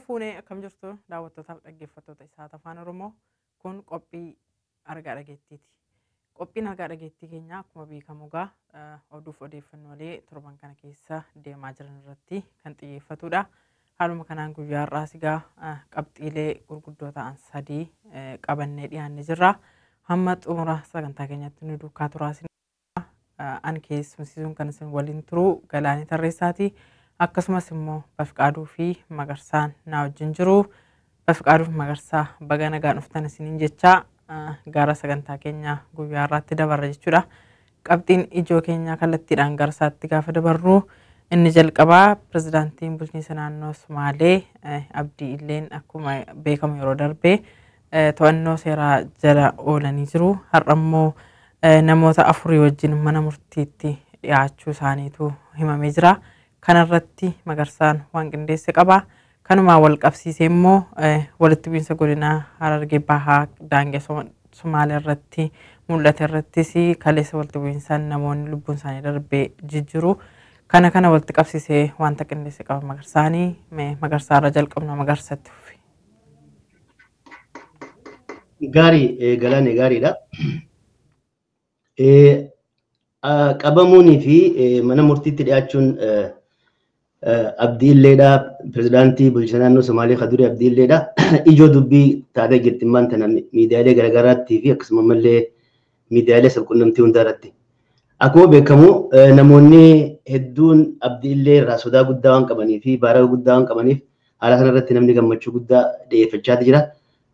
fuunee akkam jirtu daawwattootaaf dhaggeeffattoota isaa afaan Oromoo kun qophii argaa dhageettiiti. Qophiin argaa dhageettii keenya akkuma beekamu egaa oduuf odeeffannoolee torban kana keessa deemaa jiran irratti kan xiyyeeffatudha. Haaluma kanaan guyyaa har'aas egaa qabxiilee gurguddoo ta'an sadii qabannee dhiyaannee jirra. Hamma xumura sagantaa keenyatti nu duukaa turaas an keessumsiisuun kan isin waliin turu Galaanii Tarreessaati. Akkasumas immoo Bafqaaduu fi Magarsaan na wajjin jiru. Bafqaaduu fi Magarsaa baga nagaan dhuftan isiniin jechaa gara sagantaa keenya guyyaa har'aatti dabarra jechuudha. Qabxiin ijoo keenya kallattiidhaan gara isaatti gaafa dabarru inni jalqabaa pirezidaantiin bulchiinsa naannoo Sumaalee Abdii Illeen akkuma beekamu yeroo darbee to'annoo seeraa jala oolanii jiru. Har'a immoo namoota afurii wajjin mana murtiitti dhiyaachuu isaaniitu himamee jira. Kanarratti Magarsaan waan qindeesse qaba. Kanumaa wal qabsiisee immoo walitti bu'iinsa godina Harargee Bahaa daangee Sumaalee irratti mul'ate irrattis kaleessa walitti bu'iinsaan namoonni lubbuun isaanii darbee jijjiru. Kana walitti qabsiisee wanta qindeesse qaba Magarsaanii. Magarsaarra jalqabna Magarsatti fufi. Gaarii Galaanee gaariidha. Qabamuunii fi mana murtiitti dhiyaachuun Abdii Illeedha. Pirezidaantii bulchiinsa naannoo Somaalee Kaduri Abdii Illeedha. Ijoo dubbii taatee jirti immaan tana miidiyaalee garaagaraattii fi akkasuma illee miidiyaalee sabquunnamtii hundaarratti. Akkuma beekamu namoonni hedduun Abdii Illee irraa sodaa guddaa waan qabanii fi baara guddaa waan qabaniif haala kanarratti namni gammachuu guddaa dhiyeeffachaa jira.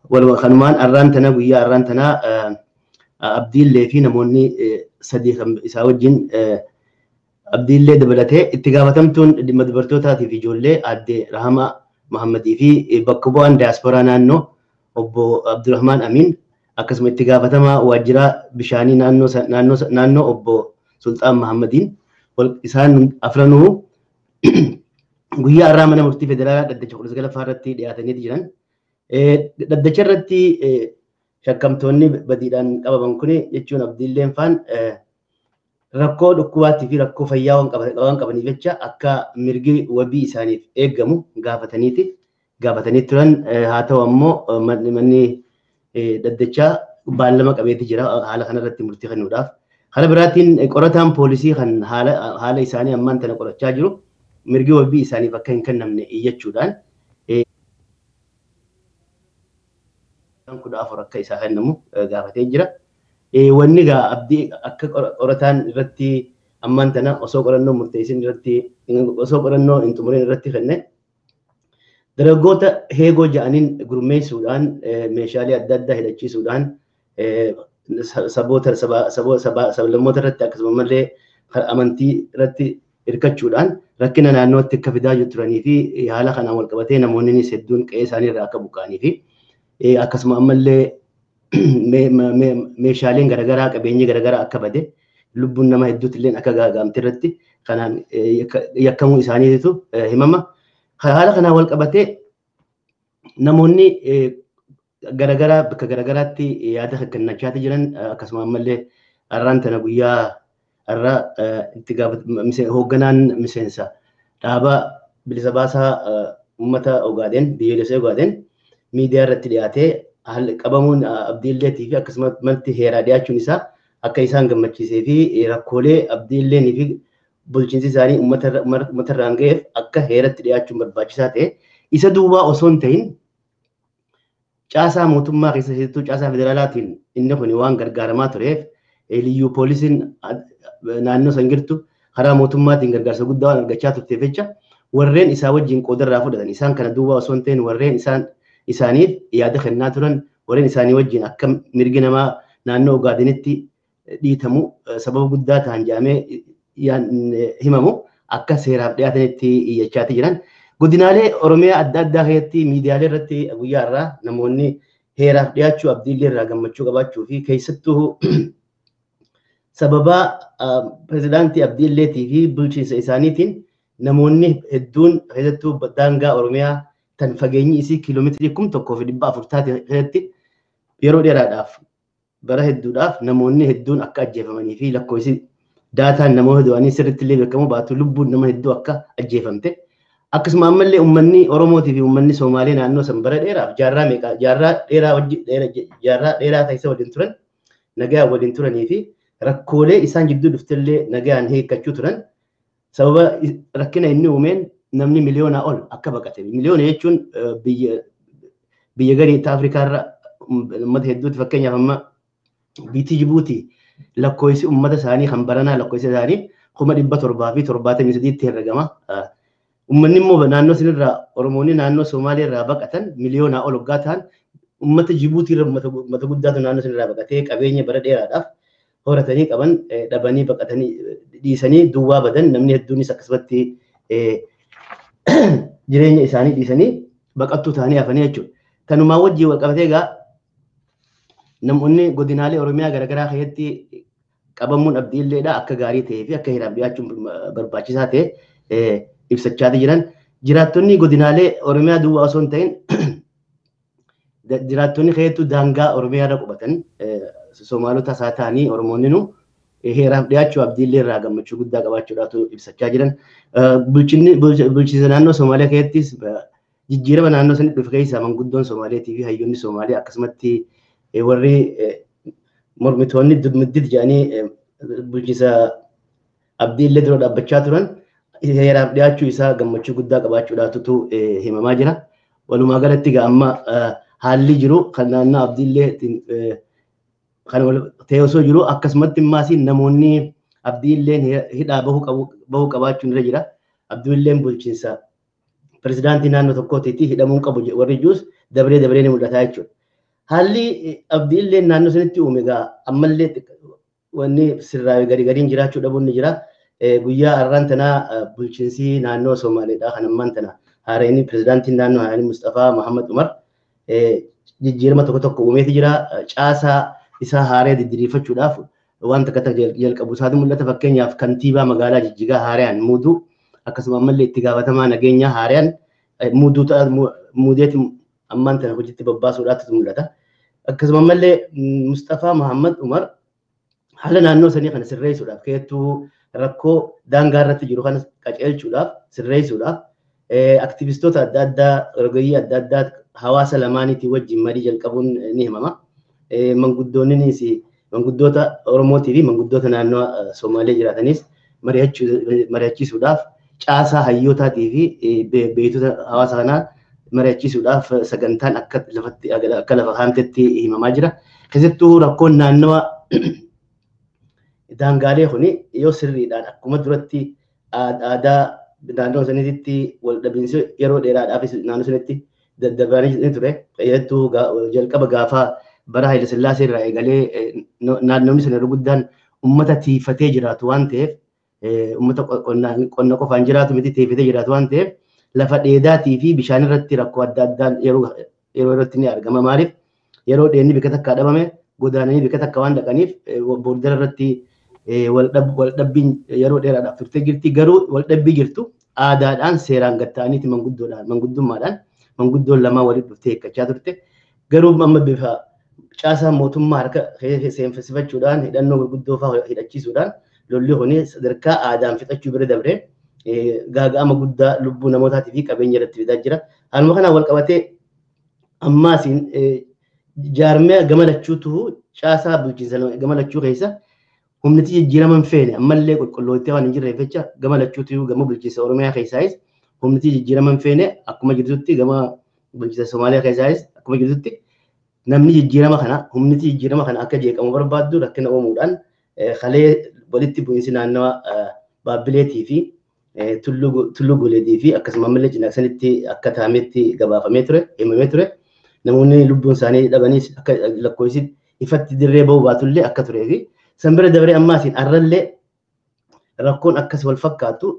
Waluma kanumaan arraan tana guyyaa arraan tanaa Abdii Illee fi namoonni sadii isaa wajjin Abdii Illee dabalatee itti gaafatamtuun dhimma dubartootaatii fi ijoollee aadde Rahama Muhammadii fi bakka bu'aan diyaasporaa naannoo obbo Abdurrahmaan Amin akkasuma itti gaafatamaa waajjira bishaanii naannoo obbo Sultaan Muhammadiin isaan afranuu guyyaa har'aa mana murtii federaalaa dhaddacha 19 irratti dhiyaatanii jiran. Dhaddacha irratti shakkamtoonni badiidhaan qabaman kun jechuun Abdii Illeen faan rakkoo dhukkubaatii fi rakkoo fayyaa waan qabaniif jecha akka mirgi wabii isaaniif eegamu gaafatanii turan. Haa ta'u ammoo manni dhaddachaa baallama qabeetii jira haala kanarratti murtii kennuudhaaf. Kana biraatiin qorataan poolisii kan haala isaanii ammaan tana qorachaa jiru mirgi wabii isaaniif akka hin kennamne iyyachuudhaan 14 akka isaa kennamu gaafatee jira. Wanni egaa Abdii akka qorataan irratti ammaan tana osoo qorannoo murteessin irratti osoo qorannoo hin xumuriin irratti kenne dargaggoota heegoo ja'aniin gurmeessuudhaan meeshaalee adda addaa hidhachiisuudhaan sablammoota irratti akkasuma illee amantii irratti hirkachuudhaan rakkina naannootti akka fidaa turanii fi haala kanaan wal qabatee namoonni hedduun qe'ee isaanii irraa akka buqqa'anii fi akkasuma ammallee meeshaaleen garaagaraa qabeenyi garaagaraa akka bade lubbuun nama hedduutti illee akka gaagaamte irratti kanaan yakkamuu isaaniitu himama. Haala kanaan wal qabatee namoonni garaagaraa bakka garaagaraatti yaada kennachaa jiran akkasuma ammallee har'aan tana guyyaa har'aa itti hoogganaan miseensa dhaaba bilisa baasaa uummata Ogaadeen biyyoolessa Ogaadeen miidiyaa irratti dhiyaatee qabamuun Abdii Illeetii fi akkasumas malti heeraa dhiyaachuun isaa akka isaan gammachiisee fi rakkoolee Abdii Illeenii fi bulchiinsi isaanii uummata irraan ga'eef akka heeratti dhiyaachuun barbaachisaa ta'e isa duubaa osoo hin ta'in caasaa mootummaa keessattuu caasaa federaalaatiin inni kun waan gargaaramaa tureef liyyuu poolisiin naannoo san jirtu karaa mootummaatiin gargaarsa guddaa waan argachaa turteef jecha warreen isaa wajjin qoodarraa fudhatan isaan kana duubaa osoo hin ta'in warreen isaaniif yaada kennaa turan warreen isaanii wajjin akka mirgi namaa naannoo Ogaadenitti dhiitamu sababa guddaa ta'an jedhamee himamu akka seeraaf dhiyaatanitti iyyachaa jiran. Godinaalee Oromiyaa adda addaa keessatti miidiyaalee irratti guyyaa irraa namoonni heeraaf dhiyaachuu Abdii Illee irraa gammachuu qabaachuu fi keessattuu sababa pirezidaantii Abdii Illeetii fi bulchiinsa isaaniitiin namoonni hedduun keessattuu daangaa Oromiyaa tan fageenyi isii kiiloomeetirii 1,400 taate keessatti yeroo dheeraadhaaf bara hedduudhaaf namoonni hedduun akka ajjeefamanii fi lakkoofsi daataan namoota du'anii sirriitti illee beekamu baatu lubbuun nama hedduu akka ajjeefamte akkasuma ammallee uummanni Oromootii fi uummanni Somaalee naannoo san bara dheeraaf jaarraa meeqa jaarraa dheeraa taasisa waliin turan nagaa waliin turanii fi rakkoolee isaan jidduu dhuftellee nagaan hiikkachuu turan sababa rakkina inni uumeen namni miliyoonaa ol akka baqate miliyoona jechuun biyya gariitti Afrikaarra uummata hedduutti fakkeenyaaf amma biitii Jibuutii lakkoofsi uummata isaanii kan baranaa lakkoofsi isaanii 773 herregama. Uummanni immoo naannoo sanirraa Oromoonni naannoo Somaalee irraa baqatan miliyoonaa ol waggaa ta'an uummata Jibuutii irraa uummata guddaatu naannoo sanirraa baqatee qabeenya bara dheeraadhaaf horatanii qaban dhabanii baqatanii dhiisanii duwwaa badan namni hedduunis akkasumatti jireenya isaanii dhiisanii baqattuu ta'anii hafanii jechuudha. Kanumaa wajjin wal qabatee egaa namoonni godinaalee Oromiyaa garaagaraa keessatti qabamuun abdiilleedha akka gaarii ta'ee fi akka hiraaf dhiyaachuun barbaachisaa ta'e ibsachaati jiran. Jiraattonni godinaalee Oromiyaa duwwaa osoo hin ta'in jiraattonni keessattuu daangaa Oromiyaa irra qubatan Somaalota isaa ta'anii Oromoonni nu hiraaf dhiyaachuu abdiillee irraa gammachuu guddaa qabaachuudhaatu ibsachaa jiran. Bulchiinsa naannoo Somaaliyaa keessattis jijjiirama naannoo sanitti dhufe keessaa manguddoon Somaaleetii fi hayyoonni Somaaliyaa akkasumatti warri mormitoonni dudmiddit jedhanii bulchiinsa abdiillee dura dhaabbachaa turan hiraaf dhiyaachuu isaa gammachuu guddaa qabaachuudhaatu himamaa jira. Walumaa galatti egaa amma haalli jiru kan naannoo abdiillee kan ta'e osoo jiru akkasumatti maasiin namoonni abdiilleen hidhaa bahuu qabaachuun irra jira. Abdiilleen bulchiinsa pirezidaantii naannoo tokkootiitti hidhamuu qabu warri jiruus dabree ni mul'ata jechuudha. Haalli abdiilleen naannoo sanitti uume egaa ammallee wanni sirraa gariin jiraachuu dhabuun ni jira. Guyyaa har'aan tanaa bulchiinsi naannoo Somaaleedhaa kan ammaan tana haareen pirezidaantiin naannoo Haayil Mustafaa Muhammad Umar jijjiirama tokko uumeeti jira. Caasaa isaa haaree didiriifachuudhaaf waan takka jalqabu isaatu mul'ata. Fakkeenyaaf kantiibaa magaalaa Jijjigaa haareen muuduu akkasuma ammallee itti gaafatamaa nageenyaa haareen muudeeti ammaan tana hojiitti babbaasuudhaatu mul'ata. Akkasuma ammallee Mustafaa Muhammad Umar haala naannoo sanii kana sirreessuudhaaf keessattuu rakkoo daangaa irratti jiru kana qaceelchuudhaaf sirreessuudhaaf aktivistoota adda addaa rogeeyyii adda addaa hawaasa lamaaniitii wajjin marii jalqabuun ni himama. Manguddoonnis manguddoota Oromootii fi manguddoota naannoo Somaalee jiraatanis mari'achiisuudhaaf caasaa hayyootaatii fi beektota hawaasa kanaa mari'achiisuudhaaf sagantaan akka lafa kaa'amtetti himamaa jira. Keessattuu rakkoon naannoo daangaalee kuni yoo sirriidhaan akkuma duratti aadaa naannoo sanitti wal dhabiinsi yeroo dheeraadhaaf naannoo sanitti daddarbanii ture. Keessattuu jalqaba gaafa bara Haayile Sillaasee irraa eegalee naannoonni sana irra guddaan uummata tiifatee jiraatu waan ta'eef uummata qonna qofaan jiraatu miti tiifatee jiraatu waan ta'eef lafa dheedaatii fi bishaan irratti rakkoo adda addaan yeroo irratti ni argama. Maaliif yeroo dheedni bika takkaa dhabame godaananii bika takka waan dhaqaniif booddara irratti wal dhabbiin yeroo dheeraadhaaf turtee jirti. Garuu wal dhabbii jirtu aadaadhaan seeraan gad ta'aniiti manguddummaadhaan manguddoon lamaa walitti dhuftee eeggachaa turte. Garuu amma bifa caasaa mootummaa harka seensifachuudhaan hidhannoo gurguddoo fa'aa hidhachiisuudhaan lolli kuni sadarkaa aadaan fixachuu bira dabree gaaga'ama guddaa lubbuu namootaatii fi qabeenya irratti fidaa jira. Haaluma kanaan wal qabatee ammaasiin jaarmee gamalachuutu caasaa bulchiinsa gamalachuu keessa humniti jijjiiraman feene ammallee qulqulloottee waan hin jirreef jecha gamalachuutu gama bulchiinsa Oromiyaa keessaayis humniti jijjiiraman feene akkuma jirtutti gama bulchiinsa Somaaliyaa keessaayis akkuma jirtutti namni jijjiirama kana humniti jijjiirama kana akka jeeqamu barbaaddu rakkina uumuudhaan kalee walitti bu'iinsi naannoo Baabbileetii fi Tulluu Guleedii fi akkasuma ammallee Cinaaqsanitti akka taametti gabaafamee ture himamee ture. Namoonni lubbuun isaanii dhabanis akka lakkoofsi ifatti dirree bahuu baatullee akka turee fi sanbira dabaree ammaasiin arrallee rakkoon akkas wal fakkaatu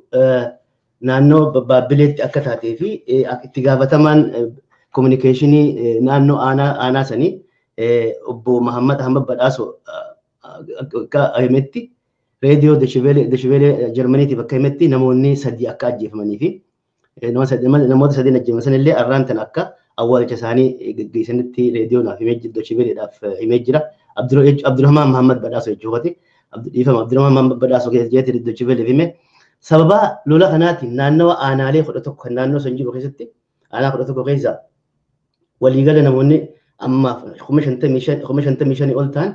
naannoo Baabbileetti akka taatee fi itti gaafatamaan kominikeeshinii naannoo aanaa sanii obbo Muhammad Ahmad Badhaasoo akka himetti reediyoo Deshibeelee Jarmaniitiif akka himetti namoonni sadii akka ajjeefamanii fi namoota sadiin ajjeefaman sanillee arraan tan akka awwaalcha isaanii geggeessanitti reediyoodhaaf himee jira Deshibeeleedhaaf himee jira. Abdurrahmaan Muhammad Badhaasoo jechuudha. Abdurrahmaan Muhammad Badhaasoo keessatti Deshibeeleef hime sababa lola kanaatiin naannawa aanaalee 11 kan naannoo san jiru keessatti aanaa 11 keessa waliigala namoonni amma 55 ol ta'an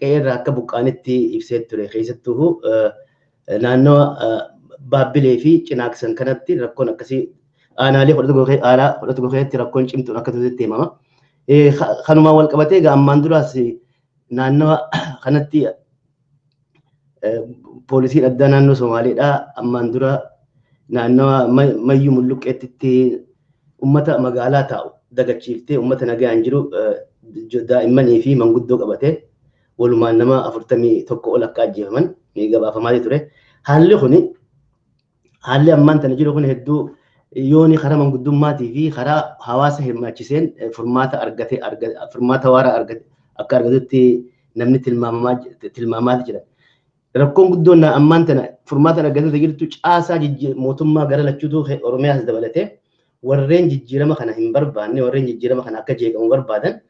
qe'ee irraa akka buqqaanitti ibsee ture keessattuu naannawa Baabbilee fi Cinaaksan kanatti rakkoon akkasii aanaalee 11 keessatti rakkoon cimtuun akka turetti himama. Kanumaan wal qabatee ammaan duraas naannawa kanatti poolisiin addaa naannoo Somaaleedhaa ammaan dura naannawa Mayyuu Mulluqqeetti uummata magaalaa taa'u dagachiiftee uummata nagaan jiru daa'immanii fi manguddoo qabatee walumaan nama 41 ol akka ajjeefaman gabaafamaa ture. Haalli ammaan tana jiru kun hedduu yooni karaa manguddummaatii fi karaa hawaasa hirmaachiseen furmaata waaraa akka argatutti namni tilmaamaa jira. Rakkoon guddoon ammaan tana furmaata argatee jirtu caasaa mootummaa gara lachuutu Oromiyaas dabalatee warreen jijjiirama kana hin barbaanne warreen jijjiirama kana akka jeeqamu barbaadan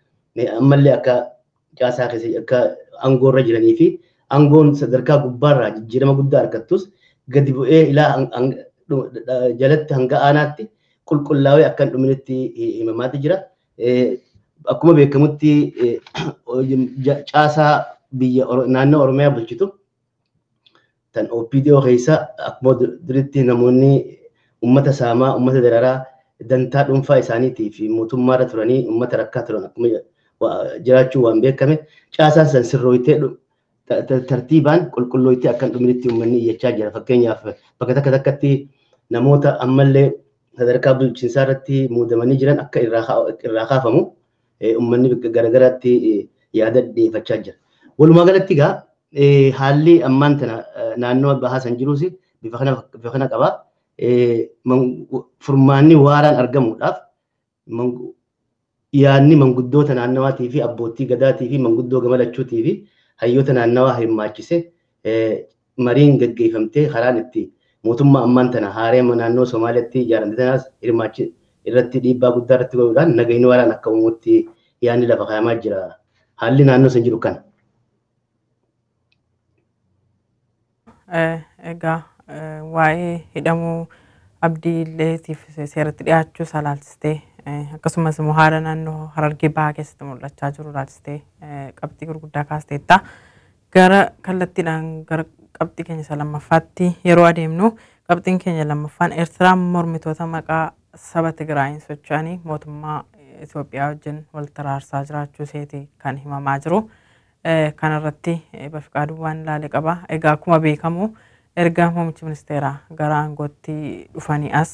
ammallee akka caasaa keessa akka aangoorra jiranii fi aangoon sadarkaa gubbaarraa jijjiirama guddaa argattus gadi bu'ee ilaa jalatti hanga aanaatti qulqullaa'ee akka hin dhuminitti himamaati jira. Akkuma beekamutti caasaa biyya naannoo Oromiyaa bulchitu tan OPDO keessa akkuma duritti namoonni uummata saamaa uummata dararaa dantaa dhuunfaa isaaniitii fi mootummaarra turanii uummata rakkaa turan akkuma jiraachuu waan beekame caasaan san sirrooytee tartiibaan qulqullooytee akka hin dhuminitti uummanni iyyachaa jira. Fakkeenyaaf bakka takka takkatti namoota ammallee sadarkaa bulchiinsaa irratti muudamanii jiran akka irraa kaafamu uummanni garagaraatti yaada dhiyeeffachaa jira. Walumaa galatti egaa haalli ammaan tana naannoo bahaa san jiruus bifa kana qaba. Furmaanni waaraan argamuudhaaf yaadni manguddoota naannawaatii fi abbootii gadaatii fi manguddoo gamalachuutii fi hayyoota naannawaa hirmaachise mariin gaggeeffamtee karaan itti mootummaa ammaan tana haareema naannoo Somaaliyaatti ijaaramte tanaas irratti dhiibbaa guddaa irratti godhuudhaan nagayni waaraan akka uumutti yaadni lafa kaayamaa jira. Haalli naannoo san jiru kana. Egaa waa'ee hidhamuu abdiilleetiif seeratti dhiyaachuu salaalchistee akkasumas immoo haala naannoo Harargee Bahaa keessatti mul'achaa jiru laalchistee qabxii gurguddaa kaasteetta. Gara kallattiidhaan gara qabxii keenya isa lammaffaatti yeroo adeemnu qabxiin keenya lammaffaan Eertiraan mormitoota maqaa saba Tigraayin socho'anii mootummaa Itoophiyaa wajjin wal taraarsaa jiraachuu isaati kan himamaa jiru. Kanarratti Bafqaaduu waan ilaalee qaba. Egaa akkuma beekamu erga muummichi ministeeraa gara aangootti dhufanii as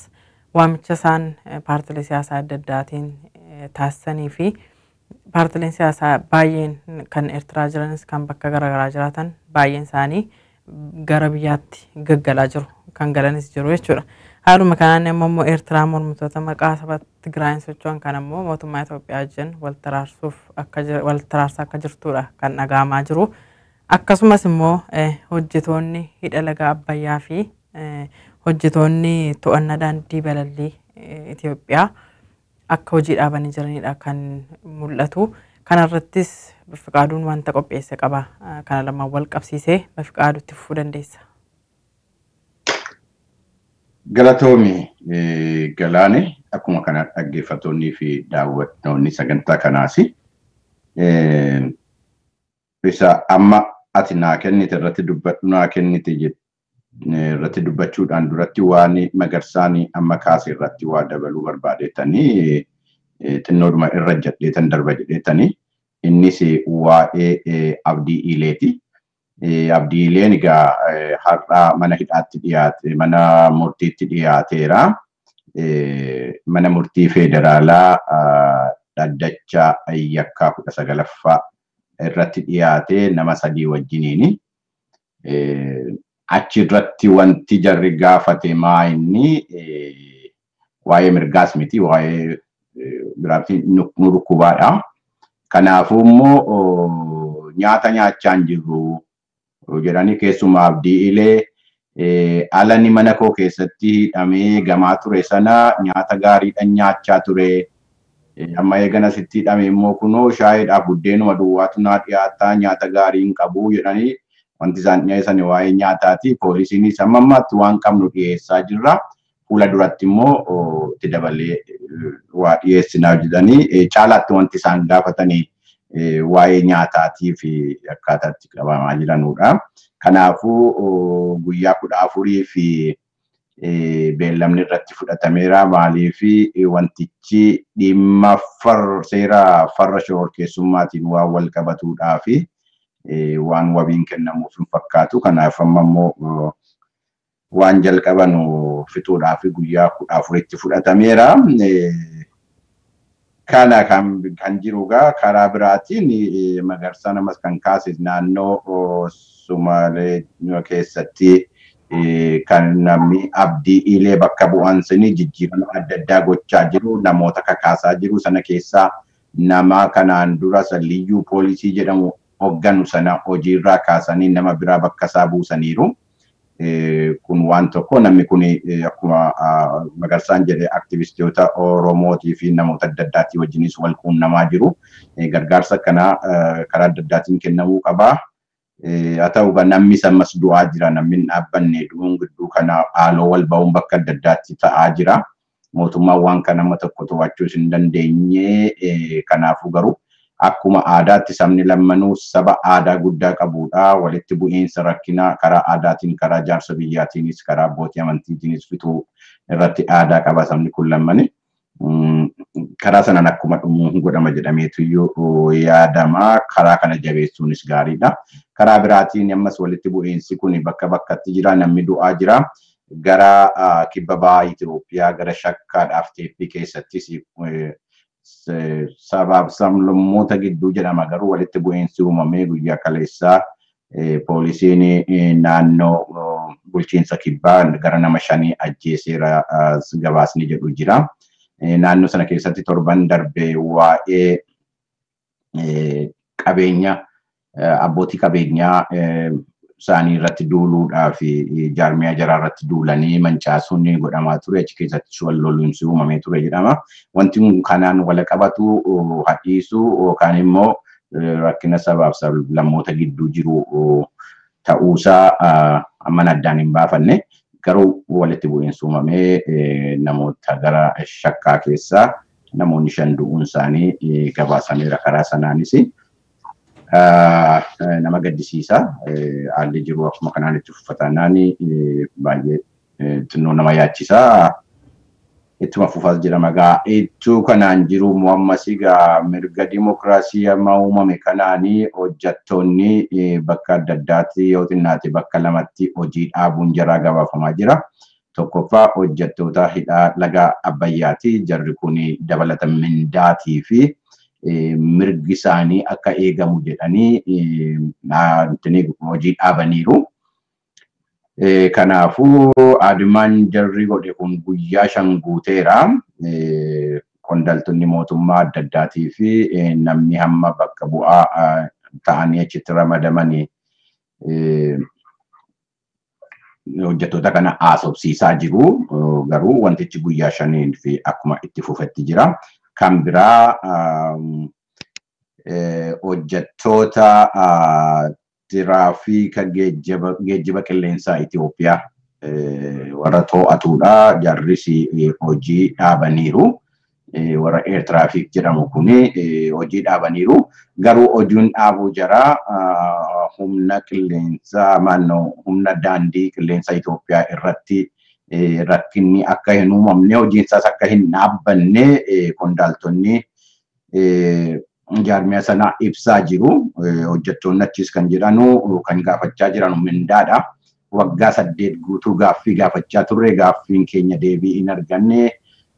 waamicha isaan paartilee siyaasaa adda addaatiin taasisanii fi paartileen siyaasaa baay'een kan Eertiraa jiranis kan bakka garaagaraa jiraatan baay'een isaanii gara biyyaatti gaggalaa jiru kan galanis jiru jechuudha. Haaluma kanaan immoo Eertiraa mormitoota maqaa saba Tigraayin socho'an kan immoo mootummaa Itoophiyaa wajjin wal taraarsaa akka jirtudha kan dhagahamaa jiru. Akkasumas immoo hojjetoonni hidha laga Abbayyaa fi hojjetoonni to'annaa daandii balallii Itoophiyaa akka hojii dhaabanii jiranidha kan mul'atu. Kanarrattis Bafqaaduun wanta qopheesse qaba. Kana lamaan wal qabsiisee Bafqaaduutti fufuu dandeessa. Galatoomi Galaane akkuma kana dhaggeeffattoonnii fi daawwattoonni sagantaa kanaasi. Isa amma ati naa kennite irratti dubbachuudhaan duratti waan Magarsaanii amma kaase irratti waa dabaluu barbaadeetanii xinnoodhuma irra jedheetan darba jedheetanii innis waa'ee Abdii Ileeti. Abdii Ileen egaa har'a mana hidhaatti dhiyaate mana murtiitti dhiyaateera. Mana murtii federaalaa dhaddacha yakkaa 19ffaa irratti dhiyaate nama 3 wajjiniini. Achirratti wanti jarri gaafate maa inni waa'ee mirgaas miti waa'ee biraatti nu dhukkubaadha. Kanaafuu immoo nyaata nyaachaan jirru jedhanii keessumaa Abdii Ilee alani mana koo keessatti hidhamee gamaa ture sana nyaata gaariidhaan nyaachaa ture. Amma eegana sitti hidhame immoo kunoo shaayiidhaaf buddeenuma duwwaatu naa dhiyaataa nyaata gaarii hin qabu jedhanii wanti isaan dhiyeessan waa'ee nyaataati. Poolisiinis amma ammaatti waan qabnu dhiyeessaa jirra. Fuula duratti immoo itti dabalee waa dhiyeessinaa jedhanii caalaatti wanti isaan gaafatanii waa'ee nyaataatii fi akkaataatti qabamaa jiranudha. Kanaafuu guyyaa 14 fi beellamni irratti fudhatameera. Maaliif wantichi dhimma seera farra shororkeessummaatiin waan wal qabatuudhaa fi waan wabiin kennamuuf hin fakkaatu. Kanaaf amma immoo waan jalqabanu fixuudhaaf guyyaa 14tti fudhatameera. Kana kan jirugaa karaa biraatiin Magarsaa namas kan kaase naannoo Sumaalee keessatti kan namni Abdii Ilee bakka bu'aansanii jijjiirama adda addaa gochaa jiru, namoota kakaasaa jiru. Sana keessaa nama kanaan dura liyyuu poolisii jedhamu hogganu sana hojiirraa kaasanii nama biraa bakka isaa buusaniiru. Kun waan tokko namni kun akkuma Magarsaan jedhe aktivistoota Oromootii fi namoota adda addaatii wajjinis wal quunnamaa jiru. Gargaarsa kana karaa adda addaatiin kennamuu qabaa. Haa ta'u namni sammas du'aa jira, namni dhaabbanne dhuun gidduu kana haaloo wal ba'uun bakka adda addaatti ta'aa jira. Mootummaan waan kana amma tokko to'achuus hin dandeenye. Kanaafuu garuu akkuma aadaatti sabni lammanuu saba aadaa guddaa qabudha. Walitti bu'iinsa rakkinaa karaa aadaatiin, karaa jaarsa biyyaatiinis, karaa abbootii amantiitiinis fixuu irratti aadaa qaba sabni kun lammani. Karaa sanaan akkuma dhumuun godhama jedhameetu yaadama. Karaa kana jabeessuunis gaariidha. Karaa biraatiin ammas walitti bu'iinsi kun bakka bakkatti jira, namni du'aa jira. Gara kibba bahaa Itoophiyaa gara Shakkaadhaaf Teeppii keessattis sabaaf sablammoota gidduu jedhama. Garuu walitti bu'iinsi uumamee guyyaa kaleessaa poolisiin naannoo bulchiinsa kibbaa gara nama 5 ajjeeseera gabaasni jedhu jira. Naannoo sana keessatti torban darbe waa'ee qabeenya abbootii qabeenyaa isaanii irratti duuluudhaa fi jaarmiyaa jaraa irratti duulanii mancaasuun godhamaa ture. Achi keessatti wal loluunsi uumamee ture jedhama. Wanti kanaan wal qabatu hadhiisuu yookaan immoo rakkina sabaaf sablammoota gidduu jiru ta'uusaa amma addaan hin baafanne. Garuu walitti bu'iinsi uumamee namoota gara Shakkaa keessaa namoonni 5 du'uun isaanii gabaasameera. Karaa sanaanis nama gaddisiisa. Haalli jiru akkuma kanaan itti fufataanaan baay'ee xinnoo nama yaachisa. Ittuma fufaas jedhama. Ittuu kanaan jiru ammas mirga dimokiraasii amma uumame kanaanii hojjettoonni bakka adda addaatti yoo xinnaate bakka 2tti hojii dhaabuun jaraa gabaafamaa jira. Tokkoffaa hojjettoota hidhaa laga Abbayyaati. Jarri kun dabalata mindaatii fi mirgi isaanii akka eegamu jedhanii hojii dhaabaniiru. Kanaafuu adeemaan jarri godhe kun guyyaa 5 guuteera. Qondaaltonni mootummaa adda addaatii fi namni hamma bakka bu'aa ta'anii achitti ramadamanii hojjettoota kana haasofsiisaa jiru. Garuu wantichi guyyaa 5 fi akkuma itti fufetti jira. Kan biraa hojjettoota tiraafiika geejjiba qilleensaa Itoophiyaa warra to'atudha. Jarris hojii dhaabaniiru. Warra Air Traffic jedhamu kun hojii dhaabaniiru. Garuu hojiin dhaabuu jara humna qilleensaa humna daandii qilleensaa Itoophiyaa irratti rakkinni akka hin uumamne, hojiinsaas akka hin dhaabbanne qondaaltonni jaarmiyaa sana ibsaa jiru. Hojjettoonni achis kan jedhanu kan gaafachaa jiran mindaadha. Waggaa 8 guutuu gaaffii gaafachaa turre. Gaaffiin keenya deebii hin arganne.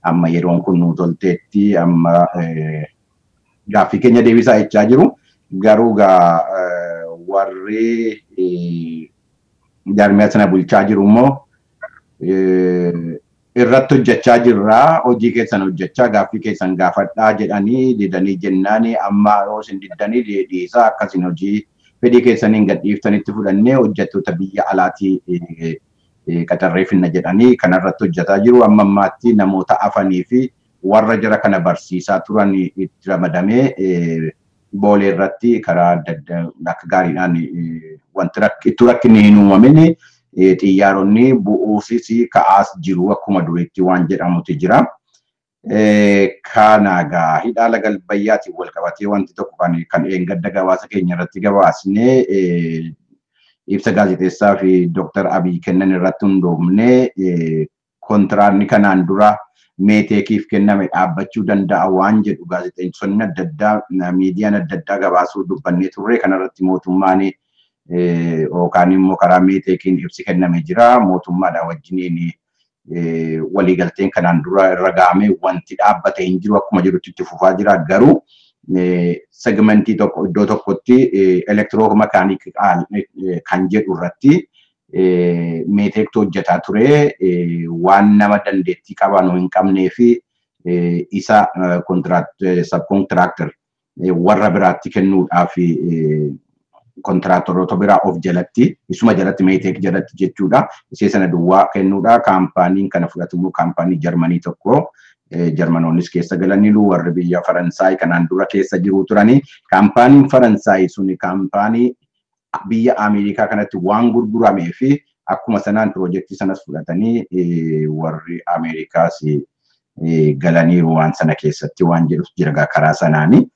Amma yeroon kun nu tolteetti amma gaaffii keenya deebisaa jechaa jiru. Garuu warri jaarmiyaa sana bulchaa jiru immoo irratti hojjechaa jirra. Hojii keessan hojjechaa gaaffii keessan gaafadhaa jedhanii didanii jennaan amma yoo isin diddanii dhiisaa akkasiin hojii fedhii keessaniin gadhiiftanitti fudhannee hojjettoota biyya alaatii qacarreeffinna jedhanii kanarratti hojjetaa jiru. Amma ammaatti namoota afanii fi warra jara kana barsiisaa turan itti ramadamee boolee irratti karaa akka gaariidhaan wanti itti rakkinni hin uumamin xiyyaaronni bu'uusis ka'aas jiru akkuma duriitti waan jedhamutu jira. Kanaagaa hidhaa laga Abbayyaatiin wal qabatee wanti tokko kan eeggadda gabaasa keenya irratti gabaasnee ibsa gaazexeessaa fi Dr. Abiy kennan irratti hundoofnee kontiraanni kanaan dura meeteekiif kenname dhaabbachuu danda'a waan jedhu gaazexeessonni adda addaa miidiyaan adda addaa gabaasuu dubbannee turre kanarratti mootummaan yookaan immoo karaa meeteekiin ibsi kenname jira mootummaadhaan wajjiniin waliigalteen kanaan dura irra gahamee wanti dhaabbate hin jiru akkuma jirutti itti fufaa jira garuu segmentii tokko iddoo tokkotti elektiroomakaaniikaal kan jedhu irratti meeteektu hojjetaa ture waan nama dandeettii qaban hin qabnee fi isa sabkontiraaktar warra biraatti kennuudhaaf kontiraaktaroota biraa of jalatti isuma jalatti meeteek jalatti jechuudha isee sana duwwaa kennuudha kaampaaniin kana fudhatamu kaampaanii Jarmanii tokko Jarmanoonnis keessa galaniiru warri biyya Faransaay kanaan dura keessa jiru turanii kaampaaniin Faransaay suni kaampaanii biyya Ameerikaa kanatti waan gurguramee fi akkuma sanaan piroojeektii sanas fudhatanii warri Ameerikaas galaniiru waan sana keessatti waan jedhu jira karaa sanaanii.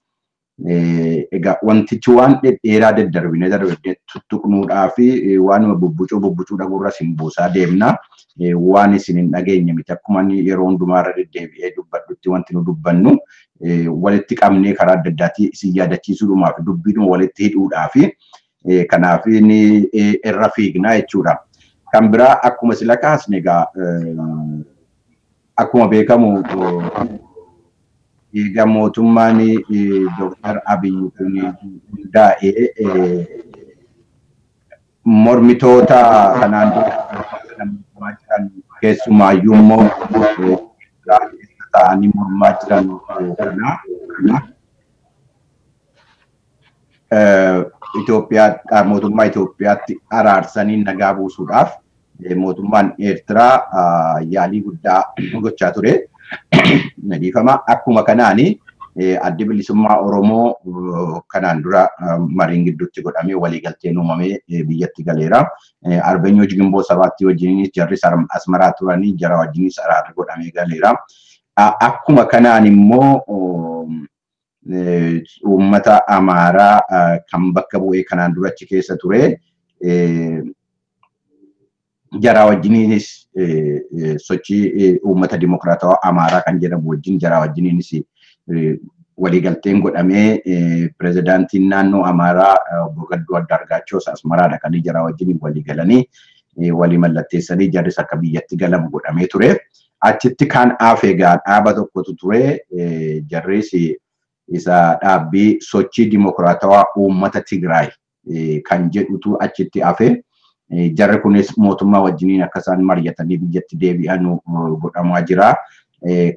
Egaa wantichi waan dheeraa daddarbinee tuttuqnuudhaa fi waanuma bubbucuu dhagurra isin buusaa deemna waan isin hin dhageenye miti akkuma yeroo hundumaarra deddeebi'ee dubbadhutti wanti nu dubbannu walitti qabnee karaa adda addaatii isin yaadachiisuudhumaaf dubbiidhuma walitti hidhuudhaa fi kanaaf irra fiignaa jechuudha. Kan biraa akkuma sila kaasne egaa akkuma beekamu egaa mootummaan Dr. Abiy hundaa'ee mormitoota kanaan dura jiran keessumaayyuu immoo ta'anii mormaa jiran kana mootummaa Itoophiyaatti araarsanii nagaa buusuudhaaf mootummaan Eertiraa yaalii guddaa gochaa ture. Nadifama akkuma kanaani addi bilisummaa Oromoo kanaan dura mariin gidduutti godhamee waliigalteen uumamee biyyatti galeera. Arbeenyoo Jigimboo sabaatti wajjinis jarris asmaraa turanii jara wajjinis araarri godhamee galeera. Akkuma kanaan immoo uummata Amaaraa kan bakka bu'ee kanaan dura achi keessa ture. Jara wajjiniinis sochii uummata dimokiraatawaa Amaaraa kan jedhamu wajjin jara wajjiniinis waliigalteen godhamee pirezidaantiin naannoo Amaaraa Obbo Gadduu Andaargaachoo Asmaraadha kan jara wajjin waliigalanii walii mallatteessanii jarris akka biyyatti galamu godhamee ture. Achitti kan afeegaa dhaaba tokkotu ture jarris isa dhaabbii sochii dimokiraatawaa uummata Tigraay kan jedhutu achitti afee. Jarri kunis mootummaa wajjiniin akka isaan mari'atanii biyyatti deebi'an godhamaa jira.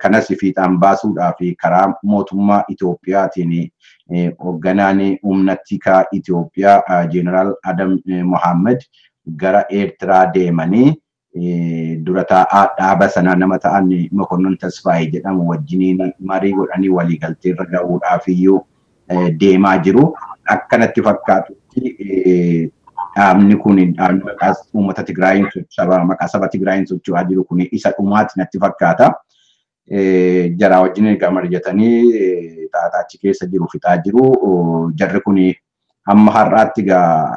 Kanas fiixaan baasuudhaaf karaa mootummaa Itoophiyaatiin hoogganaan humna tikaa Itoophiyaa Jeneraal Adam Mohammed gara Eertiraa deemanii dura taa'aa dhaaba sanaa nama ta'an Mokonnon Tasfaayee jedhamu wajjiniin marii godhanii waliigaltee irra ga'uudhaaf iyyuu deemaa jiru. Akkanatti fakkaatutti dhaabni kun uummata Tigraayin maqaa saba Tigraayin socho'aa jiru kun isa dhumaatti natti fakkaata. Jara wajjin egaa mari'atanii taataachi keessa jiru fixaa jiru. Jarri kun hamma har'aatti egaa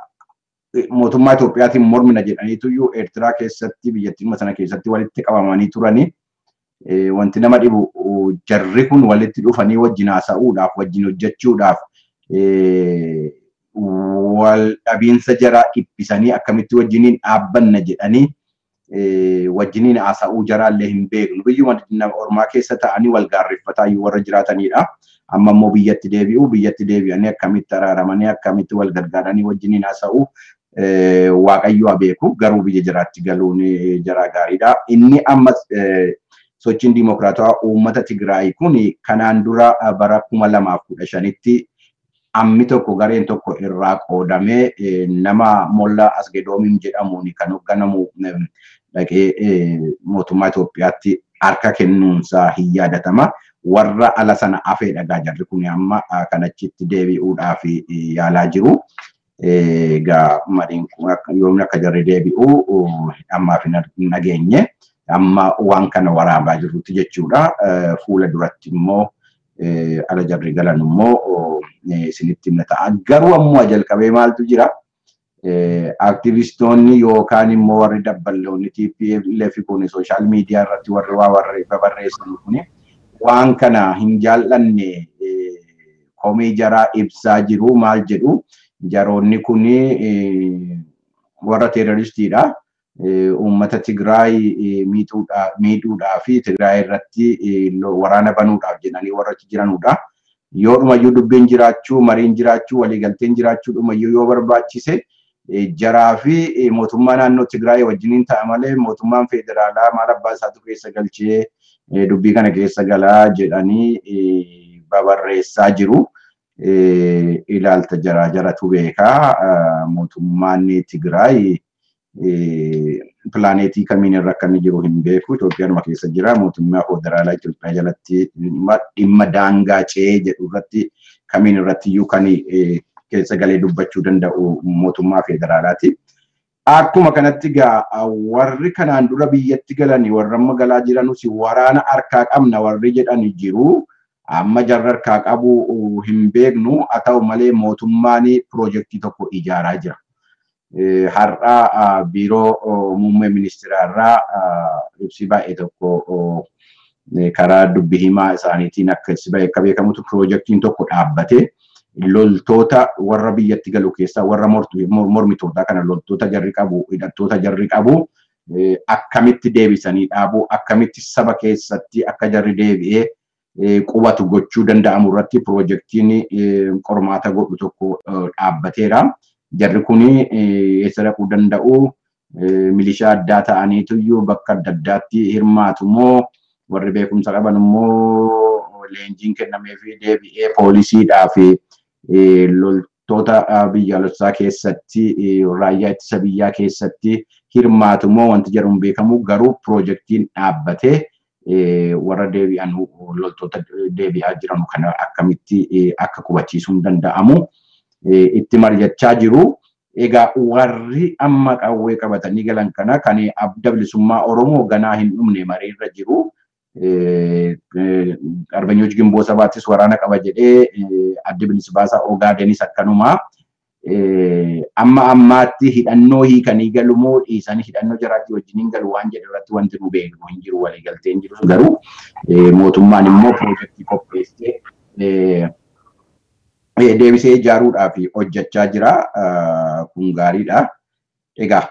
mootummaa Itoophiyaatiin mormina jedhaniitu iyyuu Eertiraa keessatti biyyattii sana keessatti walitti qabamanii turani. Wanti nama dhibu jarri kun walitti dhufanii wajjin haasa'uudhaaf wajjin hojjechuudhaaf wal dhabiinsa jara dhiphisanii akkamitti wajjiniin dhaabbanna jedhanii wajjiniin haasa'uu jaraallee hin beeknu. Biyyuma ormaa keessa ta'anii wal gaarreeffataa iyyuu warra jiraatanidha. Amma immoo biyyatti deebi'anii akkamitti araaramanii akkamitti wal gargaaranii wajjiniin haasa'uu Waaqayyo haa beeku. Garuu biyya jiraatti galuun jara gaariidha. Inni ammas sochiin dimokiraatawaa uummata Tigraay kun kanaan dura bara 2015tti ammi tokko gareen tokko irraa qoodamee nama Molla Asgedoomiin jedhamuun kan hoogganamu dhaqee mootummaa Itoophiyaatti harka kennuunsaa hin yaadatama. warra ala sana afee dhagaa jarri kun amma kan achitti deebi'uudhaaf yaalaa jiru. Egaa mariin kun yoomni akka jarri deebi'u ammaaf hin nageenye. Amma waan kana waraabaa jirrutti jechuudha. Fuula duratti immoo ala jarri galan immoo isinitti himna ta'a. Garuu ammoo jalqabee maaltu jira? Aktivistoonni yookaan immoo warri dabballoonni TPLF kun sooshaal miidiyaa irratti warri barreessan kun waan kana hin jaallanne komii jaraa ibsaa jiru. Maal jedhu jaroonni kun warra teeroristiidha. Uummata Tigraay miidhuudhaa fi Tigraay irratti waraana banuudhaaf jedhanii warra jiranudha. Yoo dhumayyuu dubbiin jiraachuu, mariin jiraachuu, waliigalteen jiraachuu dhumayyuu yoo barbaachise jaraa fi mootummaa naannoo Tigraay wajjiniin ta'a malee mootummaan federaalaa maal abbaa isaatu keessa galchee dubbii kana keessa galaa jedhanii babarreessaa jiru. Ilaalta jaratu beekaa mootummaan Tigraay pilaaneetii kamiin irra akka inni jiru hin beeku. Itoophiyaanuma keessa jira. Mootummaa federaalaa Itoophiyaa jalatti dhimma daangaa ce'ee jedhu irratti kamiin irratti iyyuu kan keessa galee dubbachuu danda'u mootummaa federaalaati. Akkuma kanatti egaa warri kanaan dura biyyatti galanii warra amma galaa jiranus waraana harkaa qabna warri jedhani jiru. Amma jarra harkaa qabu hin beeknu. Haa ta'u malee mootummaan piroojeektii tokko ijaaraa jira. Har'a biiroo muummee ministeeraarraa ibsi baay'ee tokko karaa dubbii himaa isaaniitiin akka beekamutu piroojeektiin tokko dhaabbate loltoota warra biyyatti galu keessaa warra mormitootaa kana loltoota jarri qabu hidhattoota jarri qabu akkamitti deebisanii dhaabuu akkamitti saba keessatti akka jarri deebi'ee qubatu gochuu danda'amu irratti piroojeektiin qormaata godhu tokko dhaabbateera. Jarri kuni eessa dhaquu danda'u milishaa addaa ta'aniitu iyyuu bakka adda addaatti hirmaatu moo warri beekumsa qaban immoo leenjiin kennamee fi deebi'ee poolisiidhaa fi loltoota biyyaalessaa keessatti raayyaa ittisa biyyaa keessatti hirmaatu moo wanti jedhamu beekamu garuu piroojeektiin dhaabbatee warra deebi'an loltoota deebi'aa jiran kana akkamitti akka qubachiisuun danda'amu. Itti mari'achaa jiru. Egaa warri amma qawwee qabatanii galan kana kan adda bilisummaa Oromoo ganaa hin dhumne mariirra jiru. Arbanyooch Gimboo Sabaattis waraana qaba jedhee adda bilisummaa Ogaadenis akkanuma. Amma ammaatti hidhannoo hiikanii galu moo dhiisanii hidhannoo jaraatti wajjiniin galu waan jedhu irratti wanti nu beeknu hin jiru waliigalteen jiru garuu mootummaan immoo piroojeektii qopheessee deebisee ijaaruudhaaf hojjechaa jira. Kun gaariidha. Egaa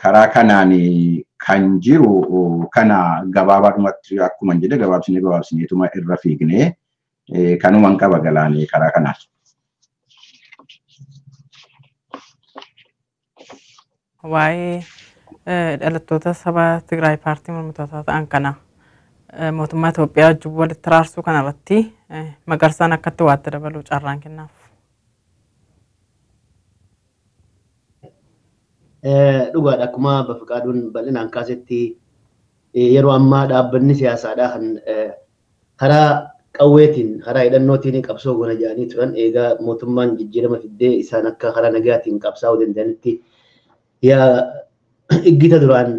karaa kanaan kan jiru kana gabaabaadhumatti akkuma jedhe gabaabsineetuma irra fiignee kanuman qaba galaanii karaa kanaan. Waa'ee dhalattoota saba Tigraay paartii mormitootaa ta'an kana mootummaa Itoophiyaa wajjin walitti raarsuu kanarratti Magarsaan akkatti waatti dabaluu carraan kennaaf. Dhugaadha akkuma Bafqaaduun bal'inaan kaasetti yeroo ammaa dhaabbanni siyaasaadhaa kan karaa qawweetiin karaa hidhannootiin qabsoo goona jedhanii turan eegaa mootummaan jijjiirama fiddee isaan akka karaa nagaatiin qabsaa'uu danda'anitti iggita duraan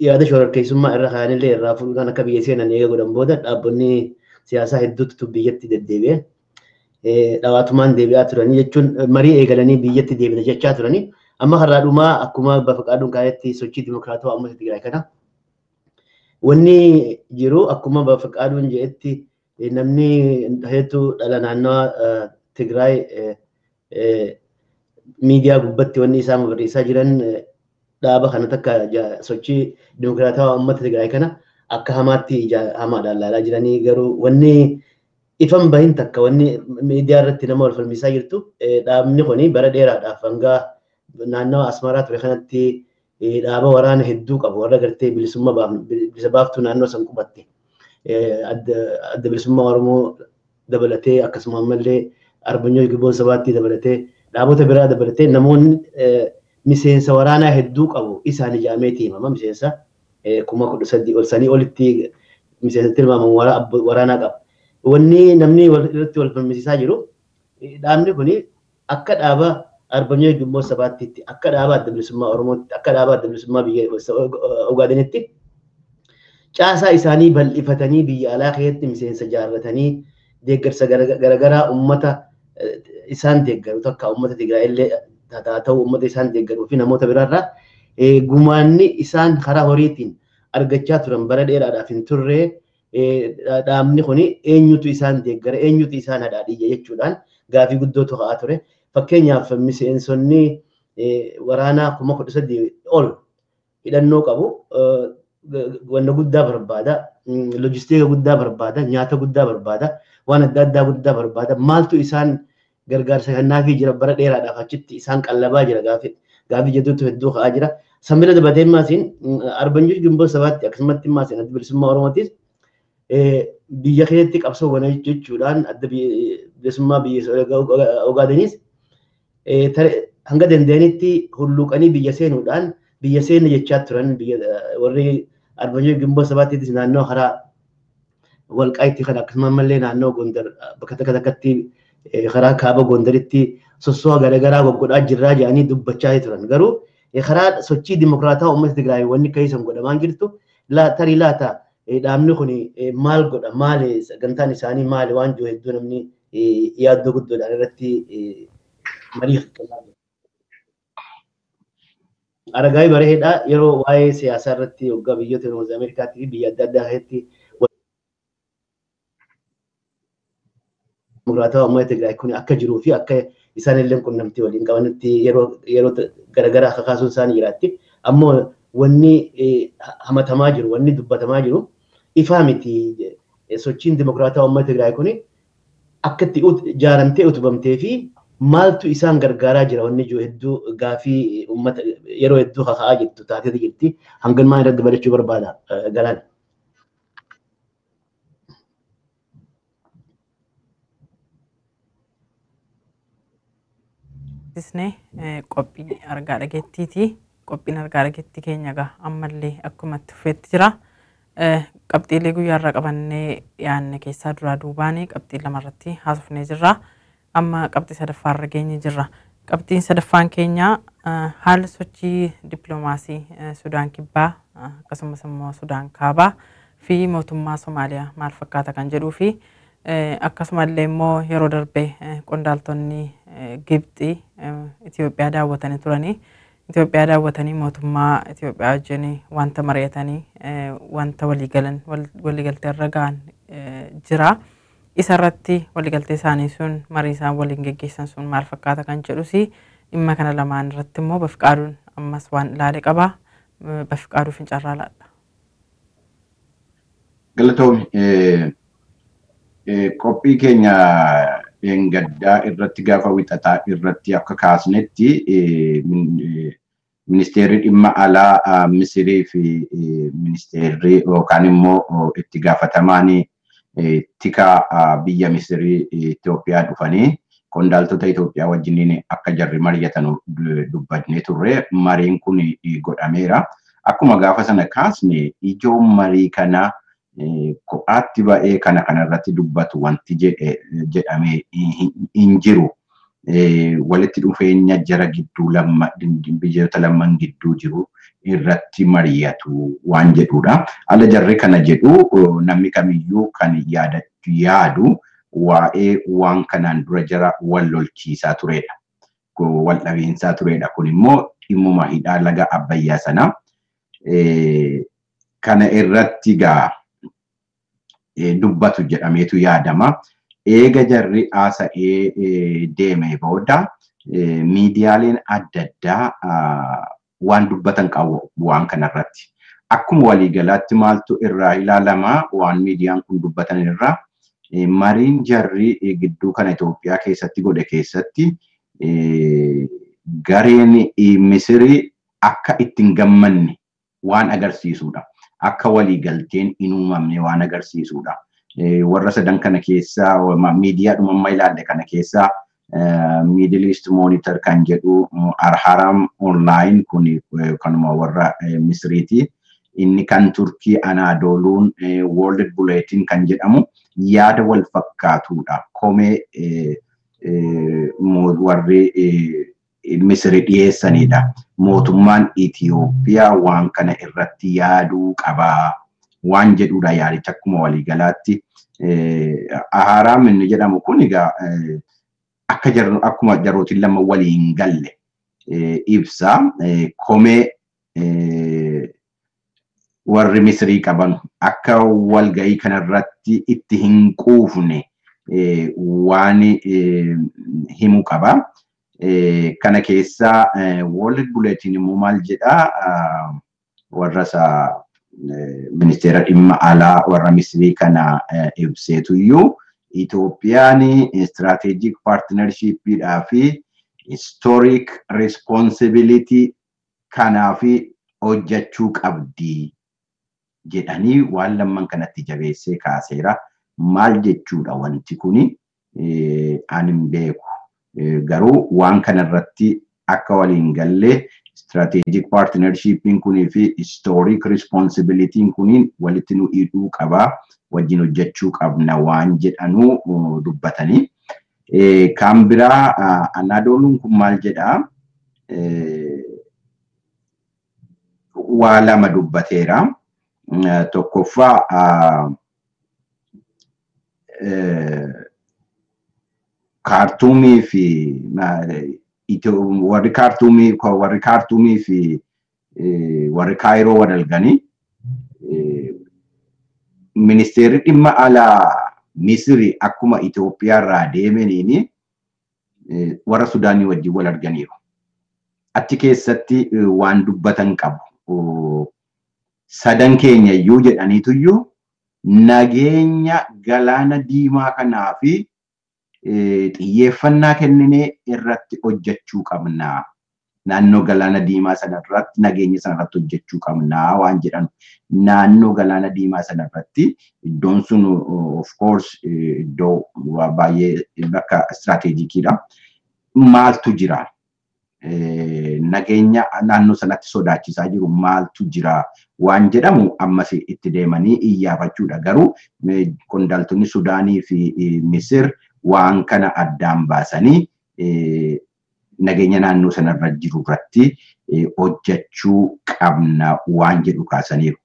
yaada shororkeessummaa irra kaanillee irraa fuudhuudhaan akka biyya seenan eega godhan booda dhaabbanni siyaasaa hedduutu biyyatti deddeebi'ee dhawaatumaan deebi'aa turanii jechuun marii eegalanii biyyatti deebina jechaa turanii amma har'aadhumaa akkuma Bafqaaduun kaayetti sochii dimokiraatawaa uummata Tigraay kana wanni jiru akkuma Bafqaaduun jedhetti namni hedduu dhala naannawaa Tigraay miidiyaa gubbatti wanni isaan barreessaa jiran dhaaba kana takka sochii dimokiraatawaa uummata Tigraay kana akka hamaatti hamaadhaan ilaalaa jiranii garuu wanni ifan bahin takka wanni miidiyaa irratti nama wal falmisaa jirtu dhaabni kuni bara dheeraadhaaf hanga naannawa Asmaraa ture kanatti dhaaba waraana hedduu qabu warra gartee bilisa baaftuu naannoo san qubatte adda bilisummaa Oromoo dabalatee akkasuma ammallee Arbanyooch Gimboo Sabaattii dabalatee dhaabota biraa dabalatee namoonni miseensa waraanaa hedduu qabu isaan ijaameetii himama miseensa 13,000 ol sanii olitti miseensa tilmaaman waraanaa qaba. Wanni namni irratti wal falmisiisaa jiru dhaabni kun akka dhaaba Arbanyoo Gimboot Sabaatiitti akka dhaaba adda bilisummaa Oromootti akka dhaaba adda bilisummaa biyya Ogaadenitti caasaa isaanii bal'ifatanii biyya alaa keessatti miseensa jaarratanii deeggarsa garaagaraa uummata isaan deeggaru takka uummata Tigraay illee ta'u uummata isaan deeggaruu fi namoota biraarraa gumaanni isaan karaa horiitiin argachaa turan bara dheeraadhaaf hin turre dhaabni kun eenyutu isaan deeggara eenyutu isaan hadhaadhiyya jechuudhaan gaafii guddootu ka'aa ture. Fakkeenyaaf miseensonni waraanaa 13,000 ol hidhannoo qabu wanna guddaa barbaada, loojistiika guddaa barbaada, nyaata guddaa barbaada, waan adda addaa guddaa barbaada. Maaltu isaan gargaarsa kennaafii jira bara dheeraadhaaf achitti isaan qallabaa jira gaafii jedhutu hedduu ka'aa jira. Sanbila dabalatee maasiin Arbanyoo Gimboot Sabaatti akkasumatti maasiin adda bilisummaa Oromootis biyya keessatti qabsoowwan jechuudhaan adda bilisummaa biyya Ogaadenis hanga danda'anitti hulluuqanii biyya seenuudhaan biyya seenne jechaa turan warri Arbanyoo Gimboot Sabaattis naannoo karaa Walqaayitti kan akkasumallee naannoo Gondar bakka takka takkatti karaa kaaba Gondaritti sossoo garaagaraa goggodhaa jirraa jedhanii dubbachaa turan. Garuu karaa sochii dimokiraataa uummata Tigraay wanni keessan godhamaa jirtu tarii laata dhaabni kun maal godha maali sagantaan isaanii maali waan jiru hedduu namni yaaddoo guddoodhaan irratti marii kennaa jiru. Aragaay bareedaa yeroo waa'ee siyaasaa irratti waggaa biyyoota Noorz Ameerikaatti fi biyya adda addaa keessatti dimokiraataa uummata Tigraay kun akka jiruu fi akka isaan illee qunnamtii waliin qabanitti yeroo garaagaraa akka kaasuun isaanii jiraatti. Ammoo wanni hamatamaa jiru wanni dubbatamaa jiru ifaa miti sochiin dimokiraataa uummata Tigraay kun akka itti ijaaramtee utubamtee fi maaltu isaan gargaaraa jira wanni jiru hedduu gaafii uummata yeroo hedduu kaka'aa jirtu taatee jirti. Hanganumaa irratti barachuu barbaada Galaan. Disney qophii argaa dhageettiiti. Qophiin argaa dhageettii keenya egaa ammallee akkuma itti fufeetti jira. Qabxiilee guyyaarraa qabannee dhiyaanne keessaa duraa duubaanii qabxii lamarratti haasofnee jirra. Amma qabxii sadaffaarra geenye jirra. Qabxiin sadaffaan keenya haala sochii dippiloomaasii Sudaan Kibbaa akkasumas immoo Sudaan Kaabaa fi mootummaa Somaaliyaa maal fakkaata kan jedhuu fi akkasumallee immoo yeroo darbe qondaaltonni Gibxii Itoophiyaa daawwatanii turanii. Itoophiyaa daawwatanii mootummaa Itoophiyaa wajjin wanta mari'atanii wanta waliigaltee irra ga'an jira. Isarratti waliigaltee isaanii sun marii isaan waliin geggeessan sun maal fakkaata kan jedhus dhimma kana lamaan irratti immoo Bafqaaduun ammas waan ilaale qaba. Bafqaaduu Fincarraa laadha. Galatoomi qophii keenya gaddaa irratti gaafa wixataa irratti akka kaasnetti ministeerri dhimma alaa Misirii fi ministeerri yookaan immoo itti gaafatamaan tika biyya Misirii Itoophiyaa dhufanii qondaaltota Itoophiyaa wajjiniin akka jarri mari'atan dubbannee turre mariin kun godhameera. Akkuma gaafa sana kaasne ijoon marii kana kophaatti ba'ee kanarratti dubbatu wanti jedhamee hin jiru. Walitti dhufeenya jara gidduu biyyoota lamman gidduu jiru irratti mari'atu waan jedhudha. Ala jarri kana jedhu namni kamiyyuu kan yaadu waa'ee waan kanaan dura jara wal lolchiisaa turedha. Wal dhabiinsaa turedha. Kun immoo dhimmuma hidhaa laga Abbayyaa sana. Kana irratti gaa dubbatu jedhameetu yaadama. Eega jarri haasa'ee deemee booda miidiyaaleen adda addaa waan dubbatan qabu waan kanarratti. Akkuma waliigalaatti maaltu irraa ilaalamaa waan miidiyaan kun dubbatan irraa mariin jarri gidduu kana Itoophiyaa keessatti godhe keessatti gareen Misirii akka ittiin gammanne waan agarsiisudha. Akka waliigalteen hin uumamne waan agarsiisudha. Warra sadan kana keessaa miidiyaa dhumamma ilaalle kana keessaa Middle East Monitor kan jedhu Arharam Online kun kanuma warra Misiriiti. inni kan Turkii Anaadooluun World Bulletin kan jedhamu yaada wal fakkaatuudha. Komee warri Misiri dhiyeessanidha. Mootummaan Itoophiyaa waan kana irratti yaaduu qabaa waan jedhudha yaadicha akkuma waliigalaatti. Aharaam inni jedhamu kun egaa akkuma jarootiin lama waliin galle ibsa. Komee warri Misirii qaban akka walgahii kanarratti itti hin quufne waan himu qaba. Kana keessaa World Bulletin immoo maal jedhaa warra isaa ministeera dhimma alaa warra Misirii kana ibseetu iyyuu Itoophiyaan strategic partnershipidhaa fi historic responsibility kanaaf hojjechuu qabdi jedhanii waan lamman kanatti jabeessee kaaseera. Maal jechuudha wanti kuni ani hin beeku. Garuu waan kanarratti akka waliin galle strategic partnershipin kunii fi historic responsibilitiin kuniin walitti nu hidhuu qabaa wajjin hojjechuu qabna waan jedhanuu dubbatanii. Kan biraa Anaadooluun kun maal jedhaa waa lama dubbateera. Tokkoffaa Kaartuumii fi warri Kaartuumii fi warri Kaayiroo wal arganii ministeerri dhimma alaa Misiri akkuma Itoophiyaa irraa deemaniini warra Sudaanii wajjin wal arganiiru. Achi keessatti waan dubbatan qabu. Sadan keenya iyyuu jedhaniitu iyyuu nageenya galaana diimaa kanaa fi xiyyeeffannaa kenninee irratti hojjechuu qabna. Naannoo galaana diimaa sanarratti nageenya sanarratti hojjechuu qabna waan jedhan. Naannoo galaana diimaa sanarratti iddoon sun of course iddoo baay'ee bakka istiraatiijikiidha. Maaltu jira? Nageenya naannoo sanatti sodaachisaa jiru maaltu jira waan jedhamu ammas itti deemanii iyyaafachuudha. Garuu qondaaltonni Sudaanii fi Misir waan kana addaan baasanii nageenya naannoo sanarra jiru irratti hojjechuu qabna waan jedhu kaasaniiru.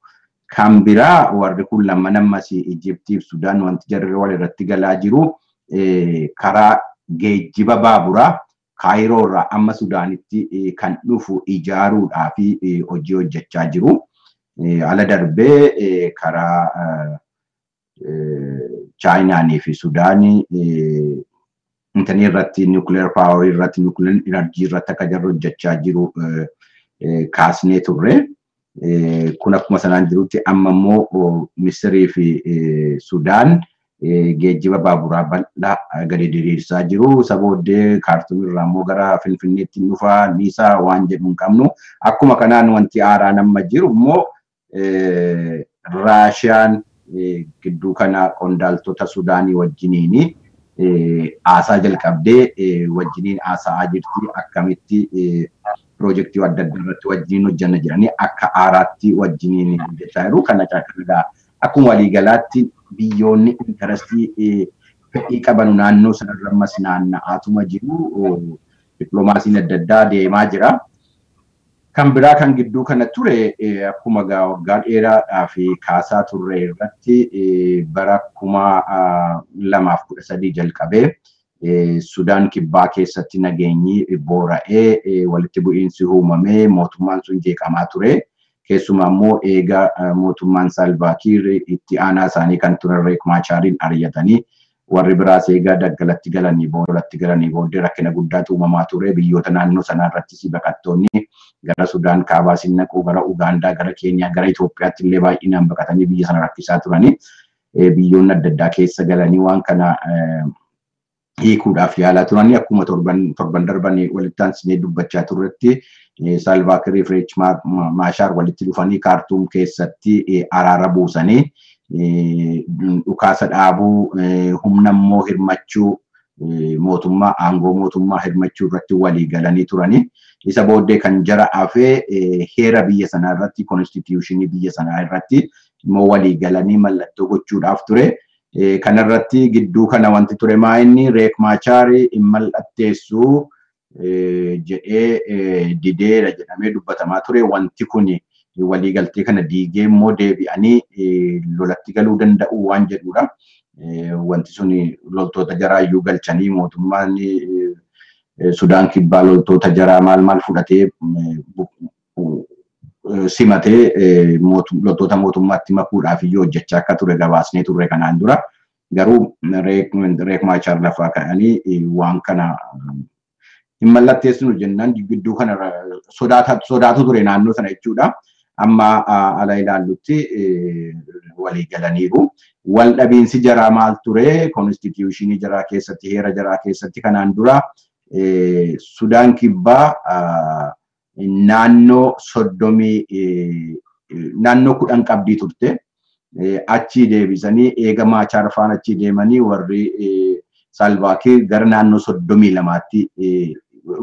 Kan biraa warri kun lamman ammas Ijiptii fi Sudaan wanti jarri wal irratti galaa jiru karaa geejjiba baaburaa Kaayiroo irraa amma Sudaanitti kan dhufu ijaaruudhaa fi hojii hojjechaa jiru. Ala darbee karaa Chaayinaanii fi Sudaanii intanii irratti nuclear power irratti nuclear energy irratti akka jarri hojjechaa jiru kaasnee turre. Kun akkuma sanaan jirutti amma immoo Misirii fi Sudaan geejjiba baaburaa bal'aa gadi diriirsaa jiru. Sabooddee Kaartuum irraa immoo gara Finfinneetti dhufaa niisaa waan jedhu hin qabnu. Akkuma kanaan wanti haaraan amma jiru immoo Raashiyaan gidduu kana qondaaltota Sudaanii wajjiniini haasaa jalqabdee wajjiniin haasa'aa jirti. Akkamitti piroojeektii adda addaa irratti wajjiniin hojjanna jedhanii akka haaraatti wajjiniin hojjechaa jiru. Kana caqasaa akkuma waliigalaatti biyyoonni intarastii fedhii qaban naannoo sanarra ammas naanna'aatuma jiru. Dippiloomaasiin adda addaa deemaa jira. Kan biraa kan gidduu kana ture akkuma waggaa dheeraadhaaf kaasaa turre irratti bara 2013 jalqabee Sudaan kibbaa keessatti nageenyi boora'ee walitti bu'iinsi uumamee mootummaan sun jeeqamaa ture. Keessumaa immoo eega mootummaan Saalvaakiir itti aanaa isaanii kan turan Riek Maachaariin ari'atanii warri biraas eega daggalatti galanii booddee rakkina guddaatu uumamaa ture. Biyyoota naannoo sanarrattis baqattoonni gara Sudaan kaabaa naquu gara Ugaandaa gara Keeniyaa gara Itoophiyaatti illee baay'inaan baqatanii biyya sana rakkisaa turanii biyyoonni adda addaa keessa galanii waan kana hiikuudhaaf yaalaa turanii akkuma torban darbanii walitti aansinee dubbachaa turretti Saalvaakiir fi Riek Maachaar walitti dhufanii Kaartuum keessatti araara buusanii dhukaasa dhaabuu humna immoo hirmachuu mootummaa aangoo mootummaa hirmachuu irratti walii galanii turanii. Isa booddee kan jara hafee heera biyya sanaa irratti konstituushinii biyya sanaa irratti immoo walii galanii mallattoo gochuudhaaf ture. Kanarratti gidduu kana wanti ture maa inni Riek Machar hin mallatteessu jedhee dideera jedhamee dubbatamaa ture. Wanti kun waliigaltee kana diigee immoo deebi'anii lolatti galuu danda'u waan jedhudha. Wanti sun loltoota jaraayyuu galchanii mootummaan Sudaan kibbaa loltoota jaraa maal fudhatee simatee loltoota mootummaatti makuudhaaf iyyuu hojjechaa akka ture gabaasnee turre kanaan dura. Garuu Riek Machar lafaa ka'anii waan kana hin mallatteessinu jennaan gidduu kana sodaatu ture naannoo sana jechuudha. Amma ala ilaallutti walii galaniiru. Wal dhabiinsi jaraa maal ture? Konstituushinii jaraa keessatti, heera jaraa keessatti kanaan dura Sudaan kibbaa naannoo 10 qabdii turte. Achi deebisanii eega Machar faana achi deemanii warri Salva Kiir gara naannoo 32tti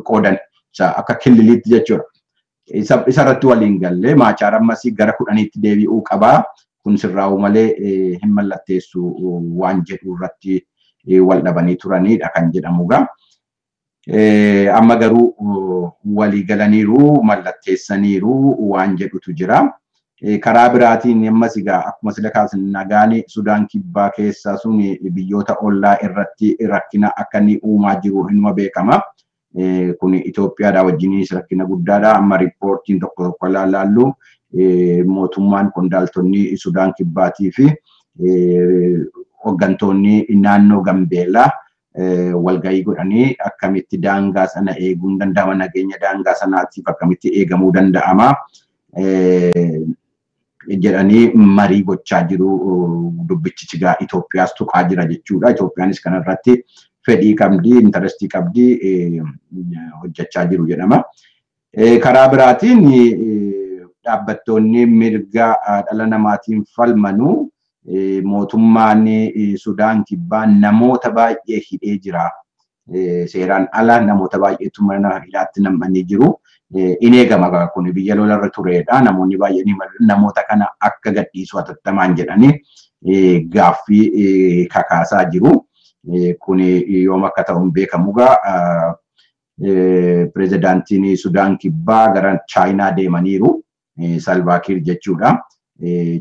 qoodan akka kililiitti jechuudha. Isarratti waliin galle Machar ammas gara 10tti deebi'uu qabaa. Kun sirraa'u malee hin mallatteessu waan jedhu irratti wal dhabanii turanidha kan jedhamuga. Amma garuu walii galaniiru mallatteessaniiru waan jedhutu jira. Karaa biraatiin ammas egaa akkuma sila kaasan nagaan Sudaan kibbaa keessa sun biyyoota ollaa irratti rakkina akka inni uumaa jiru hinuma beekama. Kun Itoophiyaadhaa wajjinis rakkina guddaadha. Amma riippoortiin tokko laallu mootummaan qondaaltonni Sudaan kibbaatii fi hooggantoonni naannoo Gambeellaa walgahii godhanii akkamitti daangaa sana eeguun danda'ama, nageenya daangaa sanaatiif akkamitti eegamuu danda'ama jedhanii marii gochaa jiru. Dubbichi egaa Itoophiyaas tuqaa jira jechuudha. Itoophiyaanis kanarratti fedhii qabdi, intarestii qabdi hojjechaa jiru jedhama. Karaa biraatiin dhaabbattoonni mirga dhala namaatiin falmanu mootummaan Sudaan kibbaa namoota baay'ee hidhee jira. Seeraan ala namoota baay'eetu mana hidhaatti nam'anii jiru. In eegama kun biyya lolarra turedha. Namoonni baay'een namoota kana akka gadhiisu hatattamaan jedhanii gaaffii kakaasaa jiru. Kun yoom akka ta'u hin beekamugaa. Pirezidaantiin Sudaan kibbaa gara Chaayinaa deemaniiru. Salva Kiir jechuudha.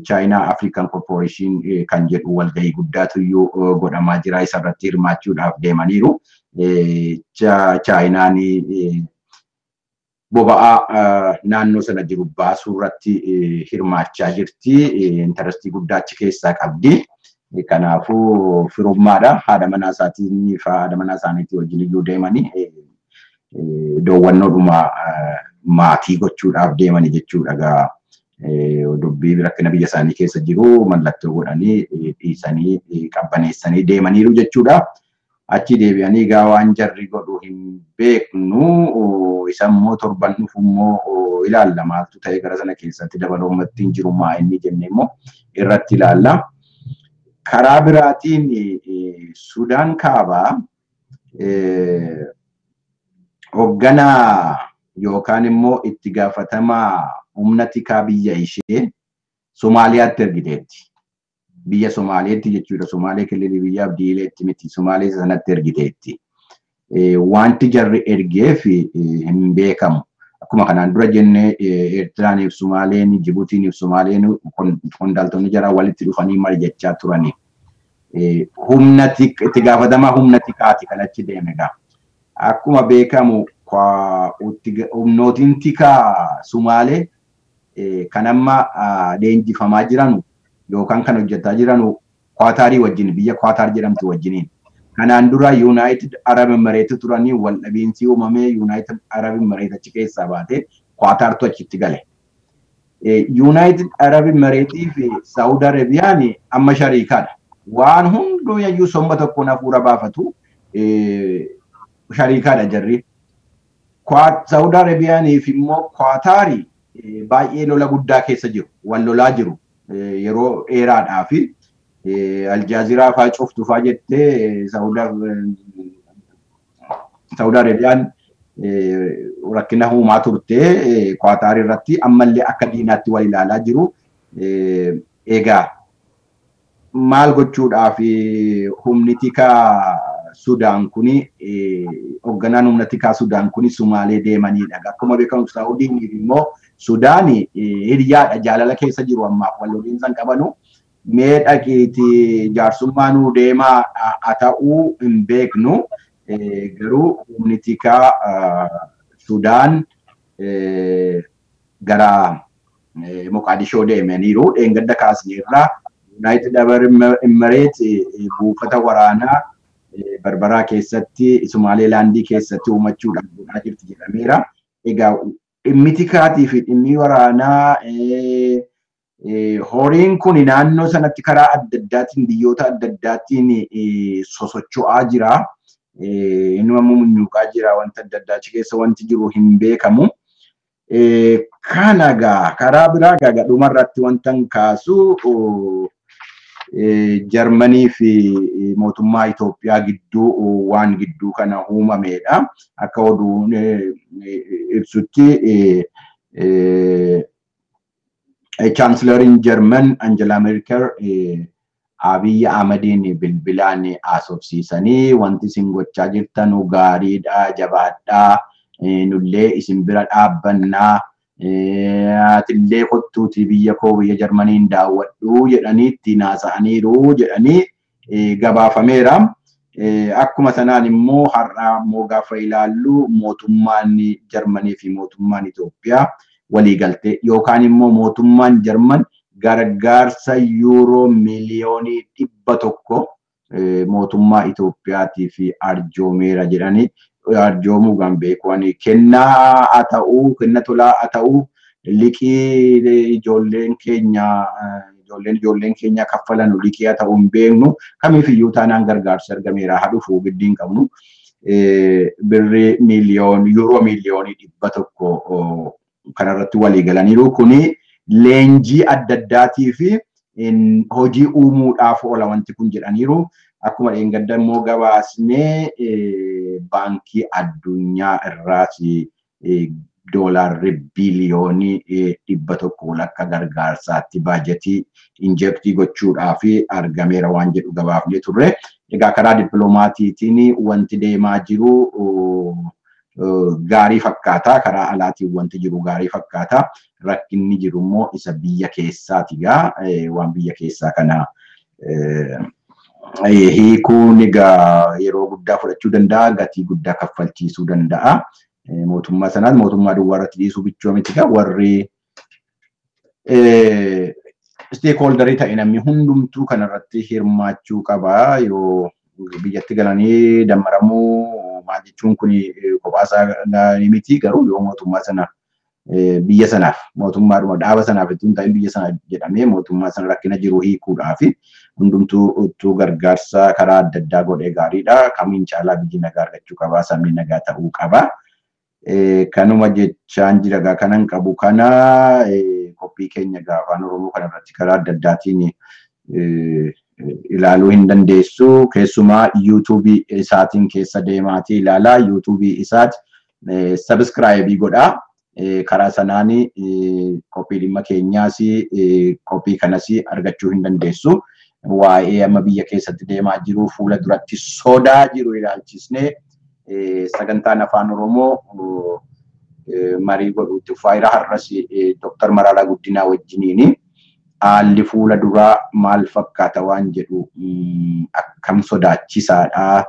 China African Corporation kan jedhu walgahii guddaatu iyyuu godhamaa jira. Isarratti hirmaachuudhaaf deemaniiru. Chaayinaan boba'aa naannoo sana jiru baasuu irratti hirmaachaa jirti. Intarestii guddaa achi keessaa qabdi. Kanaafuu firummaadha. Haadha manaa isaatiin fi haadha manaa isaaniitii wajjin iyyuu deemanii daawwannoodhuma maatii gochuudhaaf deemanii jechuudha. Dubbii rakkina biyya isaanii keessa jiru mallattoo godhanii dhiisanii qabbaneessanii deemaniiru jechuudha. Achi deebi'anii egaa waan jarri godhu hin beeknu. Isa immoo torban dhufu immoo ilaalla maaltu ta'e gara sana keessatti dabalumatti hin jiru maa inni jennee immoo irratti ilaalla. Karaa biraatiin Sudaan kaabaa hoogganaa yookaan immoo itti gaafatamaa humna tikaa biyya ishee Somaaliyaatti ergiteetti. Biyya Somaaliyaatti jechuudha. Somaalee kililii biyya Abdiileetti miti. Somaalee sanatti ergiteetti. Wanti jarri ergeef hin beekamu. Akkuma kanaan dura jennee Eertiraaniif Somaaleen, Jibuutiiniif Somaaleen qondaaltonni jaraa walitti dhufanii mari'achaa turani. Humna itti gaafatamaa humna tikaati kan achi deeme gaa. Akkuma beekamu humnootiin tikaa Somaalee kan amma leenjifamaa jiranu yookaan kan hojjetaa jiranu Qaataarii wajjin biyya Qaataar jedhamtu wajjiniin. Kanaan dura United Arab Emirates turanii wal dhabiinsi uumamee United Arab Emirates achi keessaa baatee Qaataartu achitti gale. United Arab Emirates fi Saudi Arabiyaan amma shariikaadha. Waan hunduu iyyuu somba tokkoon hafuura baafatu shariikaadha jarri. Saudi Arabiyaaniif immoo Qaataarii baay'ee lola guddaa keessa jiru. Wal lolaa jiru yeroo dheeraadhaa fi Aljaziraa fa'aa cuftu fa'aa jettee Saudi Arabiyaan rakkina uumaa turte Qaataar irratti ammallee akka diinaatti wal ilaalaa jiru. Egaa maal gochuudhaaf humni tikaa Sudaan kuni hoogganaan humna tikaa Sudaan kuni Sumaalee deemanidha. Akkuma beekamu Saudiin immoo Sudaan hiriyaadha jaalala keessa jiru ammaaf wal waliinsa hin qabanu. Mee dhaqiiti jaarsummaa nuu deemaa haa ta'uu hin beeknu. Garuu humni tikaa Sudaan gara Moqaadishoo deemaniiru. Dheengadda kaasneerraa United Arab Emirates buufata waraanaa Barbaraa keessatti Somaalilaandii keessatti uumachuudhaan godhaa jirti jedhameera. Egaa dhimmi tikaatii fi dhimmi waraanaa horiin kun naannoo sanatti karaa adda addaatiin biyyoota adda addaatiin sosocho'aa jira. Inni ammoo munyuuqaa jira wanta adda addaa achi keessa wanti jiru hin beekamu. Kana karaa biraa gagadhuma irratti wanta hin kaasu Jarmanii fi mootummaa Itoophiyaa gidduu waan gidduu kana uumamedha. Akka oduun ibsutti Chancelloriin German Angela Merkel Abiy Ahmediin bilbilaan haasofsiisanii wanti isin gochaa jirtan gaariidha, jabaadhaa, nullee isin bira dhaabbannaa, atillee kottuuti biyya koo biyya Jarmaniin daawwadhu jedhanii itti haasa'aniiru jedhanii gabaafameera. Akkuma sanaan immoo har'a immoo gaafa ilaallu mootummaan Jarmanii fi mootummaan Itoophiyaa waliigaltee yookaan immoo mootummaan Jarman gargaarsa yuuroo miliyoonii 100 mootummaa Itoophiyaatiif arjoomeera jedhanii arjoomuu kan beekan kennaa haa ta'uu kenna tolaa haa ta'uu liqii ijoolleen keenya kaffalan liqii haa ta'uu hin beeknu kamiifiyyuu taanaan gargaarsa argameera haa dhufuu giddiin qabnu birri yuuroo miliyoonii 100 kanarratti walii galaniiru kuni leenjii adda addaatii fi hojii uumuudhaaf oola wanti kun jedhaniiru. Akkuma dheengadda immoo gabaasnee baankii addunyaa irraas doolaarri biliyoonii 100 akka gargaarsaatti baajetii injektii gochuudhaaf argameera waan jedhu gabaafnee turre. Egaa karaa dippiloomaatiitiin wanti deemaa jiru gaarii fakkaata. Karaa alaatiin wanti jiru gaarii fakkaata. Rakkinni jiru immoo isa biyya keessaati waan biyya keessaa kana hiikuun egaa yeroo guddaa fudhachuu danda'a, gatii guddaa kaffalchiisuu danda'a. Mootummaa sanaan mootummaa duwwaa irratti dhiisuu bichuu miti warri stakeholderii ta'e namni hundumtuu kanarratti hirmaachuu qaba. Yoo biyyatti galanii dammaramuu maal jechuun kun kophaasaa miti garuu yoo mootummaa sana biyya sanaaf mootummaadhuma dhaaba sanaaf ittiin ta'in biyya sana jedhamee mootummaa sana rakkina jiru hiikuudhaaf hundumtuu gargaarsa karaa adda addaa godhee gaariidha. Kamiin caalaa biyyi nagaa argachuu qaba, sabni nagaa ta'uu qaba. Kanuma jechaan jira kanan qabu kana qophii keenya afaan Oromoo kanarratti karaa adda addaatiin ilaaluu hin dandeessu. Keessumaa yuutuubii isaatiin keessa deemaatii ilaalaa. Yuutuubii isaati sabiskiraayibii godhaa. Karaa sanaan qophii dhimma keenyaas qophii kanas argachuu hin dandeessu. Waa'ee amma biyya keessatti deemaa jiru fuula duratti sodaa jiru ilaalchisnee sagantaan afaan Oromoo marii godhuutti faayidaa har'as Dr. Mararaa Guddinaa wajjiniin haalli fuula duraa maal fakkaata waan jedhu akkam sodaachisaadha.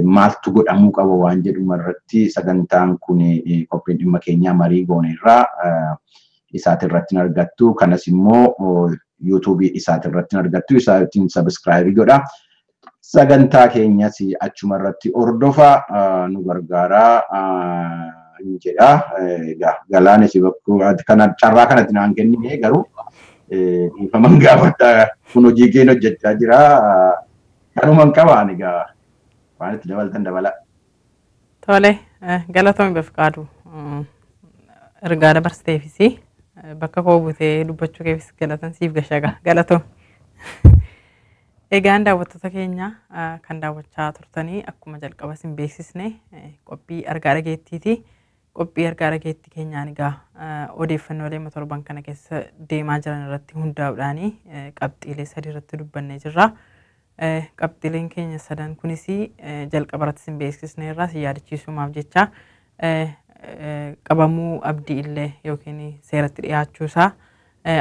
Maaltu godhamuu qaba waan jedhu irratti sagantaan kun qophiin dhimma keenyaa marii gooneerraa isaatirratti argattu. Kanas immoo yuutuubii isaatirratti argattu. Isaatiin sabiskiraayibii godha. Sagantaa keenyas achuma irratti hordofa nu gargaaraa jedha. Galaana si bakkuu carraa kanatti naan kennine garuu dhiifaman gaafadha. Kun hojii keenya hojjechaa jira. Kanuman qabaan egaa. Waan itti dabaltan dabala. Tole, galatoomii Bafqaaduu ergaa dabarsteefis bakka koo buutee dubbachuu keefis galatan siif gashaga galatoom. Egaan daawwattoota keenya kan daawwachaa turtanii akkuma jalqaba isin beeksisne qophii argaa dhageettiiti. Qophii argaa dhageettii keenyaan egaa odeeffannoolee torban kana keessa deemaa jiran irratti hundaa'uudhaani qabxiilee sadii irratti dubbannee jirra. Qabxiileen keenya sadan kunis jalqaba irratti isin beeksisne irraa si yaadachiisumaaf jecha qabamuu abdii illee yookiin seeratti dhiyaachuusaa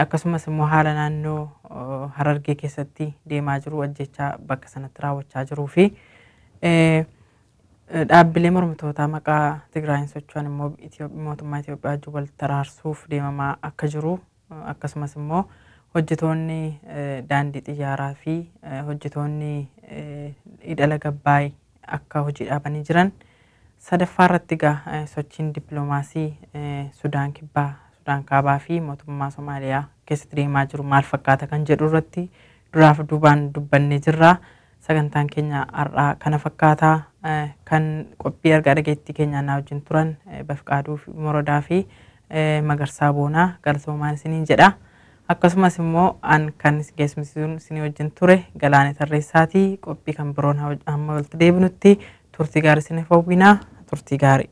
akkasumas immoo haala naannoo Harargee keessatti deemaa jiru ajjechaa bakka sanatti raawwachaa jiruu fi dhaabbilee mormitootaa maqaa Tigraayin socho'an immoo mootummaa Itoophiyaa wajjin wal taraarsuuf deemamaa akka jiru akkasumas immoo hojjetoonni daandii xiyyaaraa fi hojjetoonni hidhala gabbaay akka hojii dhaabanii jiran sadaffaa irratti egaa sochiin dippiloomaasii Sudaan kibbaa Sudaan kaabaa fi mootummaa Somaaliyaa keessatti deemaa jiru maal fakkaata kan jedhu irratti duraaf duubaan dubbannee jirra. Sagantaan keenya har'aa kana fakkaataa kan qophii argaa dhageettii keenyaan na wajjin turan Bafqaaduu Morodaa fi Magarsaa Boonaa galatoomaan isiniin jedha. Akkasumas immoo an kan keessummeessituun isinii wajjin ture Galaanee Tarreessaatii qophii kan biroon hamma walitti deebinutti turtii gaarii isiniif hawwinaa turtii gaarii.